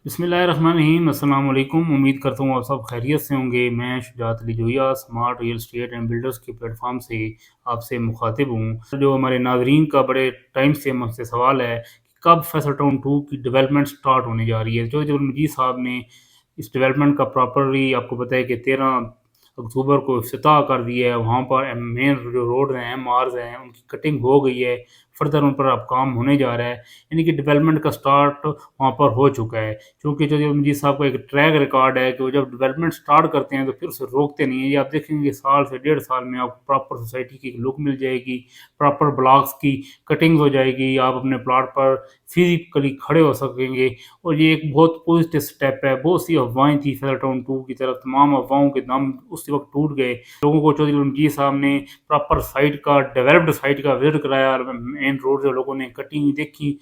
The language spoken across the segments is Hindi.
बिस्मिल्लाहिर्रहमानिर्रहीम अस्सलाम वालेकुम। उम्मीद करता हूँ आप सब खैरियत से होंगे। मैं Shujaat Ali Zoya smart real estate and builders के प्लेटफॉर्म से आपसे मुखातिब हूँ। जो हमारे नाजरीन का बड़े टाइम से मुझसे सवाल है कि कब फैसल टाउन 2 की डेवलपमेंट स्टार्ट होने जा रही है। जो मजीद साहब ने इस डेवलपमेंट का प्रॉपरली आपको बताया कि 13 अक्टूबर को इफ्तिताह कर दिया है। वहाँ पर मेन जो रोड हैं एम आर्स हैं उनकी कटिंग हो गई है। फर्दर उन पर अब काम होने जा रहा है, यानी कि डेवलपमेंट का स्टार्ट वहाँ पर हो चुका है। क्योंकि जो मजीद साहब का एक ट्रैक रिकॉर्ड है कि वो जब डेवलपमेंट स्टार्ट करते हैं तो फिर उसे रोकते नहीं हैं। ये आप देखेंगे साल से 1.5 साल में आपको प्रॉपर सोसाइटी की लुक मिल जाएगी, प्रॉपर ब्लॉक्स की कटिंग हो जाएगी, आप अपने प्लाट पर फिजिकली खड़े हो सकेंगे। और ये एक बहुत पॉजिटिव स्टेप है। बहुत सी अफवाहें थी फैसल टाउन 2 की तरफ, तमाम अफवाहों के दम उसी वक्त टूट गए। लोगों को चौधरी उलमजीद साहब ने प्रॉपर साइट का डेवलप्ड साइट का विजिट कराया और मेन रोड जो लोगों ने कटिंग देखी,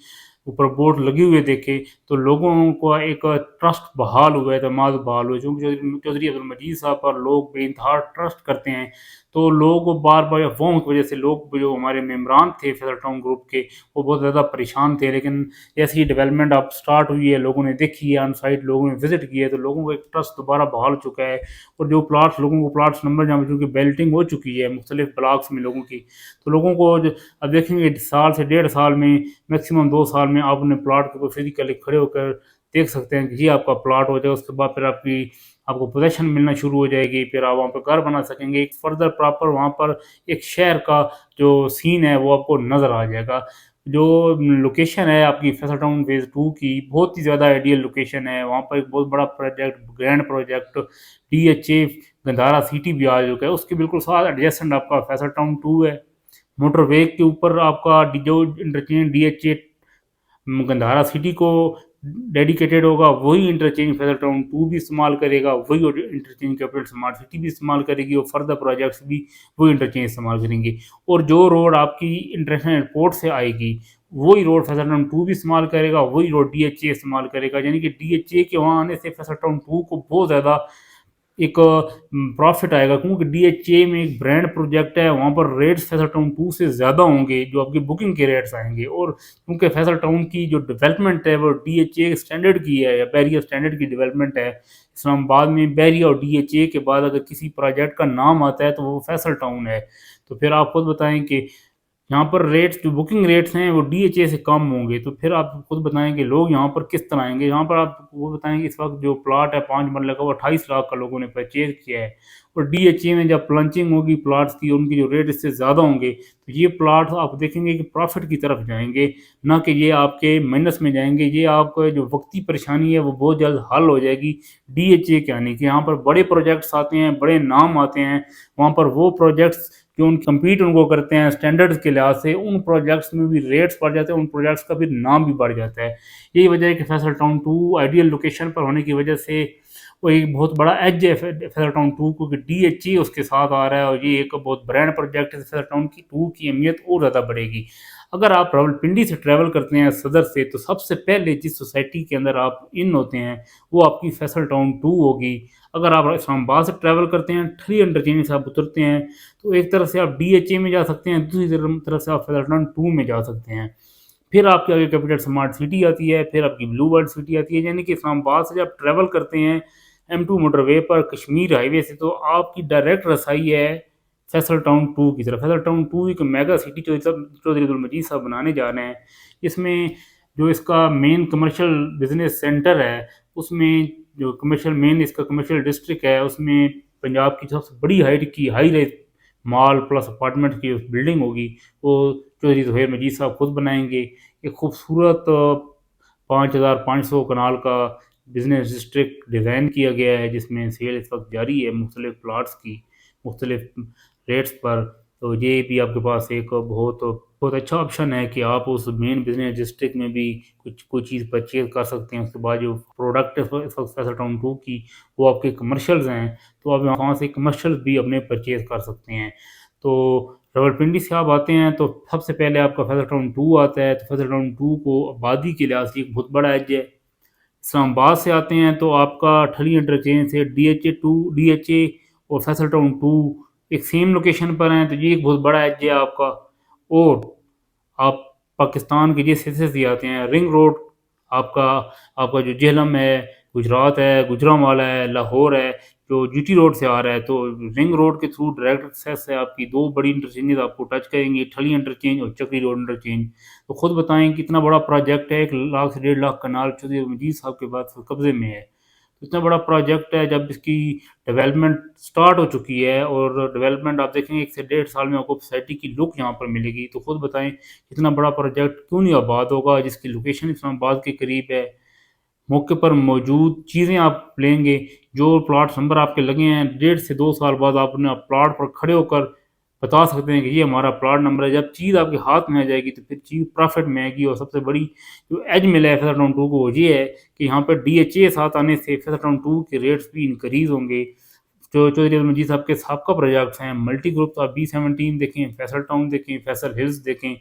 ऊपर बोर्ड लगे हुए देखे, तो लोगों को एक ट्रस्ट बहाल हुआ, एतमाद बहाल हुआ। चूँकि चौधरी अब्दुल मजीद साहब पर लोग बेइंतहा ट्रस्ट करते हैं, तो लोग बार बार अफवाहों की वजह से लोग जो हमारे मेम्बरान थे फैसल टाउन ग्रुप के वो बहुत ज़्यादा परेशान थे। लेकिन जैसे ही डेवलपमेंट अब स्टार्ट हुई है, लोगों ने देखी है, ऑन साइट लोगों ने विजिट किया है, तो लोगों को एक ट्रस्ट दोबारा बहाल हो चुका है। और जो प्लाट्स लोगों को प्लाट्स नंबर जहाँ चूँकि बेल्टिंग हो चुकी है मुख्तलिफ ब्लॉक्स में लोगों की, तो लोगों को अब देखेंगे साल से 1.5 साल में, मैक्सिमम 2 साल में आप अपने प्लाट के ऊपर फिजिकली खड़े होकर देख सकते हैं कि ये आपका प्लाट हो जाए। उसके बाद फिर आपको पोजेसन मिलना शुरू हो जाएगी, फिर आप वहाँ पर घर बना सकेंगे। एक फर्दर प्रॉपर वहाँ पर एक शहर का जो सीन है वो आपको नज़र आ जाएगा। जो लोकेशन है आपकी फैसल टाउन फेज़ 2 की, बहुत ही ज़्यादा आइडियल लोकेशन है। वहाँ पर एक बहुत बड़ा project, grand project DHA Gandhara city भी आ चुका है। उसके बिल्कुल साथ एडजेसेंट आपका फैसल टाउन 2 है। मोटरवे के ऊपर आपका जो इंटरचेंज DHA गंधारा सिटी को डेडिकेटेड होगा, वही इंटरचेंज फैसल टाउन 2 भी इस्तेमाल करेगा, वही इंटरचेंज कैपिटल स्मार्ट सिटी भी इस्तेमाल करेगी, और फर्दर प्रोजेक्ट्स भी वही इंटरचेंज इस्तेमाल करेंगे। और जो रोड आपकी इंटरनेशनल एयरपोर्ट से आएगी, वही रोड फैसल टाउन 2 भी इस्तेमाल करेगा, वही रोड DHA इस्तेमाल करेगा। यानी कि DHA के वहाँ आने से फैसल टाउन 2 को बहुत ज़्यादा एक प्रॉफिट आएगा, क्योंकि DHA में एक ब्रांड प्रोजेक्ट है। वहाँ पर रेट्स फैसल टाउन 2 से ज़्यादा होंगे जो आपकी बुकिंग के रेट्स आएंगे। और क्योंकि फैसल टाउन की जो डेवलपमेंट है वो DHA स्टैंडर्ड की है, या बैरियर स्टैंडर्ड की डेवलपमेंट है। इस्लामाबाद में बैरियर और DHA के बाद अगर किसी प्रोजेक्ट का नाम आता है तो वो फैसल टाउन है। तो फिर आप खुद बताएं कि यहाँ पर रेट्स, जो बुकिंग रेट्स हैं वो DHA से कम होंगे, तो फिर आप खुद बताएं कि लोग यहाँ पर किस तरह आएंगे। यहाँ पर आप वो बताएंगे इस वक्त जो प्लाट है 5 मरले का वो 28 लाख का लोगों ने परचेज किया है। और DHA में जब प्लंचिंग होगी प्लाट्स की, उनकी जो रेट इससे ज़्यादा होंगे, तो ये प्लाट आप देखेंगे कि प्रॉफिट की तरफ जाएंगे, ना कि ये आपके माइनस में जाएंगे। ये आपको जो वक्ती परेशानी है वो बहुत जल्द हल हो जाएगी DHA के आने की। यहाँ पर बड़े प्रोजेक्ट्स आते हैं, बड़े नाम आते हैं, वहाँ पर वो प्रोजेक्ट्स जो उन कम्पीट उनको करते हैं स्टैंडर्ड्स के लिहाज से, उन प्रोजेक्ट्स में भी रेट्स बढ़ जाते हैं, उन प्रोजेक्ट्स का भी नाम भी बढ़ जाता है। यही वजह है कि फैसल टाउन 2 आइडियल लोकेशन पर होने की वजह से वो एक बहुत बड़ा एज है फैसल टाउन 2 को, कि DHA उसके साथ आ रहा है, और ये एक बहुत ब्रांड प्रोजेक्ट है। फैसल टाउन की 2 की अहमियत और ज़्यादा बढ़ेगी। अगर आप रावलपिंडी से ट्रैवल करते हैं सदर से, तो सबसे पहले जिस सोसाइटी के अंदर आप इन होते हैं वो आपकी फैसल टाउन 2 होगी। अगर आप इस्लामाबाद से ट्रैवल करते हैं, ठरी इंटरचेंज से आप उतरते हैं, तो एक तरफ से आप DHA में जा सकते हैं, दूसरी तरफ से आप फैसल टाउन 2 में जा सकते हैं। फिर आपके आगे कैपिटल स्मार्ट सिटी आती है, फिर आपकी ब्लू वर्ल्ड सिटी आती है। यानी कि इस्लामाबाद से जब ट्रैवल करते हैं M2 मोटरवे पर कश्मीर हाईवे से, तो आपकी डायरेक्ट रसाई है फैसल टाउन 2 की तरफ। फैसल टाउन 2 एक मेगा सिटी चौधरी अब्दुल मजीद साहब बनाने जा रहे हैं। इसमें जो इसका मेन कमर्शियल बिजनेस सेंटर है, उसमें जो कमर्शियल मेन इसका कमर्शियल डिस्ट्रिक्ट है, उसमें पंजाब की सबसे बड़ी हाइट की high rise mall plus apartment की बिल्डिंग होगी, वो चौधरी ज़ुहैर मजीद साहब खुद बनाएंगे। एक खूबसूरत 5,500 कनाल का बिजनेस डिस्ट्रिक्ट डिज़ाइन किया गया है, जिसमें सेल इस वक्त जारी है मुख्तलिफ प्लाट्स की मुख्तलिफ रेट्स पर। तो ये भी आपके पास एक बहुत बहुत अच्छा ऑप्शन है कि आप उस मेन बिजनेस डिस्ट्रिक्ट में भी कुछ कोई चीज़ परचेज कर सकते हैं। उसके बाद जो प्रोडक्ट है इस वक्त फैसल टाउन 2 की, वो आपके कमर्शियल्स हैं, तो आप वहाँ से कमर्शियल भी अपने परचेज कर सकते हैं। तो रावलपिंडी से आप आते हैं तो सबसे पहले आपका फैसल टाउन 2 आता है। तो फैसल टाउन 2 को आबादी के लिहाज से एक बहुत बड़ा एज है। इस्लामाबाद से आते हैं तो आपका ठली इंटरचेंज से DHA और फैसल टाउन 2 एक सेम लोकेशन पर हैं, तो ये एक बहुत बड़ा एज है आपका। और आप पाकिस्तान के जिस हिस्से से आते हैं, रिंग रोड आपका आपका जो जेहलम है, गुजरात है, गुजरांवाला है, लाहौर है, जो जीटी रोड से आ रहा है, तो रिंग रोड के थ्रू डायरेक्ट एक्सेस है आपकी। 2 बड़ी इंटरचेंजेज़ आपको टच करेंगे, ठली इंटरचेंज और चक्री रोड इंटरचेंज। तो खुद बताएँ कितना बड़ा प्रोजेक्ट है, 1 लाख से 1.5 लाख कनाल चौधरी मजीद साहब के बाद कब्ज़े में है। तो इतना बड़ा प्रोजेक्ट है, जब इसकी डेवलपमेंट स्टार्ट हो चुकी है और डेवलपमेंट आप देखेंगे 1 से 1.5 साल में आपको सोसाइटी की लुक यहाँ पर मिलेगी। तो खुद बताएँ इतना बड़ा प्रोजेक्ट क्यों नहीं आबाद होगा, जिसकी लोकेशन इस्लामाबाद के करीब है। मौके पर मौजूद चीज़ें आप लेंगे, जो प्लॉट्स नंबर आपके लगे हैं, 1.5 से 2 साल बाद आप अपने प्लॉट पर खड़े होकर बता सकते हैं कि ये हमारा प्लॉट नंबर है। जब चीज़ आपके हाथ में आ जाएगी तो फिर चीज़ प्रॉफ़िट में आएगी। और सबसे बड़ी जो एज मिला है फैसल टाउन 2 को वो ये है कि यहाँ पे डीएचए साथ आने से फैसल टाउन 2 के रेट्स भी इंक्रीज़ होंगे। जो चौधरी अब्दुल मजीद साहब के साबका प्रोजेक्ट्स हैं, मल्टी ग्रुप तो आप बी17 देखें, फैसल टाउन देखें, फैसल हिल्स देखें,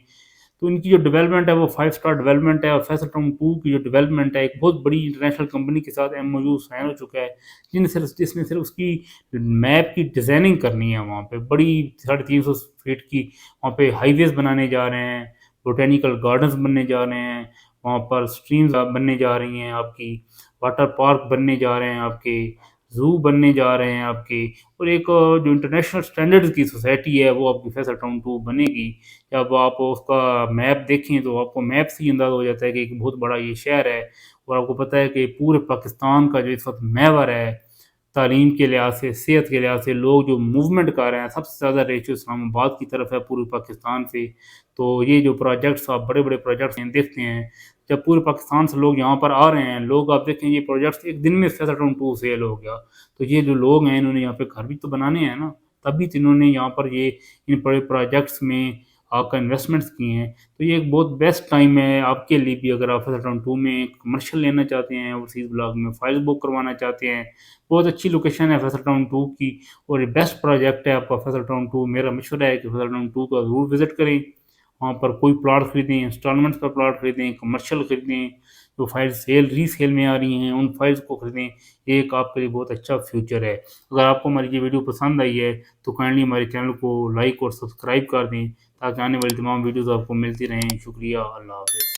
तो इनकी जो डेवलपमेंट है वो 5 स्टार डेवलपमेंट है। और फैसल टाउन 2 की जो डेवलपमेंट है, एक बहुत बड़ी इंटरनेशनल कंपनी के साथ एमओयू साइन हो चुका है, जिसने सिर्फ उसकी मैप की डिज़ाइनिंग करनी है। वहाँ पे बड़ी 350 फीट की वहाँ पे हाईवेज़ बनाने जा रहे हैं, बोटेनिकल गार्डन्स बनने जा रहे हैं, वहाँ पर स्ट्रीम्स बनने जा रही हैं आपकी, वाटर पार्क बनने जा रहे हैं आपके, ज़ू बनने जा रहे हैं आपके। और एक जो इंटरनेशनल स्टैंडर्ड्स की सोसाइटी है वो आपकी फैसल टाउन 2 बनेगी। जब आप उसका मैप देखें तो आपको मैप से ही अंदाज़ा हो जाता है कि एक बहुत बड़ा ये शहर है। और आपको पता है कि पूरे पाकिस्तान का जो इस वक़्त महवर है, तालीम के लिहाज से, सेहत के लिहाज से, लोग जो मूवमेंट कर रहे हैं, सबसे ज़्यादा रेशियो इस्लामाबाद की तरफ है पूरे पाकिस्तान से। तो ये जो प्रोजेक्ट्स आप बड़े-बड़े प्रोजेक्ट्स देखते हैं, जब पूरे पाकिस्तान से लोग यहाँ पर आ रहे हैं, लोग आप देखें ये प्रोजेक्ट्स एक दिन में फैसल टाउन 2 सेल हो गया। तो ये जो लोग हैं इन्होंने यहाँ पे घर भी तो बनाने हैं ना, तभी तो इन्होंने यहाँ पर ये इन बड़े प्रोजेक्ट्स में आकर इन्वेस्टमेंट्स किए हैं। तो ये एक बहुत बेस्ट टाइम है आपके लिए भी, अगर आप फैसल टाउन 2 में कमर्शियल लेना चाहते हैं, ओवरसीज़ ब्लॉक में फाइल बुक करवाना चाहते हैं। बहुत अच्छी लोकेशन है फैसल टाउन 2 की और ये बेस्ट प्रोजेक्ट है आपका फैसल टाउन 2। मेरा मशवरा है कि फैसल टाउन 2 का ज़रूर विज़िट करें। वहाँ पर कोई प्लॉट खरीदें, इंस्टॉलमेंट्स पर प्लॉट खरीदें, कमर्शियल खरीदें, जो फाइल सेल रीसेल में आ रही हैं उन फाइल्स को खरीदें। एक आपके लिए बहुत अच्छा फ्यूचर है। अगर आपको हमारी ये वीडियो पसंद आई है तो काइंडली हमारे चैनल को लाइक और सब्सक्राइब कर दें, ताकि आने वाली तमाम वीडियोज़ आपको मिलती रहें। शुक्रिया, अल्लाह हाफ़िज़।